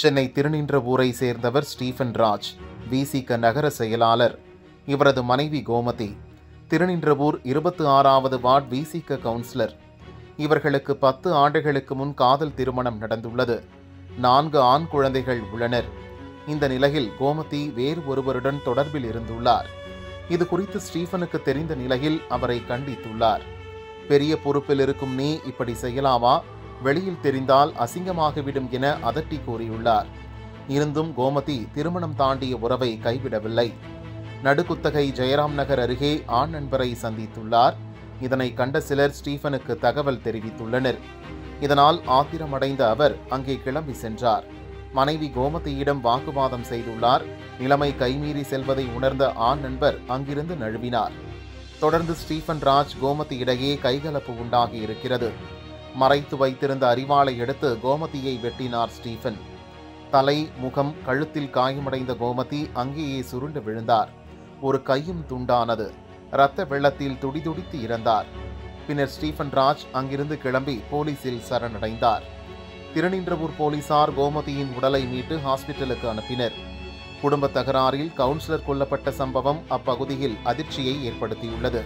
சென்னை திருநின்றவூரை சேர்ந்தவர் ஸ்டீஃபன் ராஜ், விசிக நகர செயலாளர். இவரது மனைவி கோமதி, திருநின்றவூர் 26வது வார்டு விசிக கவுன்சிலர். இவர்களுக்கு 10 ஆண்டுகளுக்கு முன் காதல் திருமணம் நடந்துள்ளது. 4 ஆண் குழந்தைகள் உள்ளனர். இந்த நிலையில் கோமதி வேறு ஒருவருடன் தொடர்பில் இருந்துள்ளார். இது குறித்து ஸ்டீஃபனுக்கு தெரிந்த நிலையில் அவரை கண்டித்துள்ளார். பெரிய பொறுப்பில் இருக்கும் நீ இப்படி செய்யலாமா? வெளியில் தெரிந்தால் அசிங்கமாகிவிடும் என அதட்டி கூறியுள்ளார். இருந்தும் கோமதி திருமணம் தாண்டிய உறவை கைவிடவில்லை. நடுக்குத்தகை ஜெயராம் நகர் அருகே ஆண் நண்பரை சந்தித்துள்ளார். இதனை கண்ட சிலர் ஸ்டீஃபனுக்கு தகவல் தெரிவித்துள்ளனர். இதனால் ஆத்திரமடைந்த அவர் அங்கே கிளம்பி சென்றார். மனைவி கோமதியிடம் வாக்குவாதம் செய்துள்ளார். நிலைமை கைமீறி செல்வதை உணர்ந்த ஆண் நண்பர் அங்கிருந்து நழுவினார். தொடர்ந்து ஸ்டீஃபன் ராஜ் கோமதி இடையே கைகலப்பு உண்டாகி இருக்கிறது. மறைத்து வைத்திருந்த அரிவாளை எடுத்து கோமதியை வெட்டினார் ஸ்டீஃபன். தலை, முகம், கழுத்தில் காயமடைந்த கோமதி அங்கேயே சுருண்டு விழுந்தார். ஒரு கையும் துண்டானது. இரத்த வெள்ளத்தில் துடிதுடித்து இறந்தார். பின்னர் ஸ்டீஃபன் ராஜ் அங்கிருந்து கிளம்பி போலீசில் சரணடைந்தார். திருநின்றவூர் போலீசார் கோமதியின் உடலை மீட்டு ஹாஸ்பிட்டலுக்கு அனுப்பினர். குடும்ப தகராறில் கவுன்சிலர் கொல்லப்பட்ட சம்பவம் அப்பகுதியில் அதிர்ச்சியை ஏற்படுத்தியுள்ளது.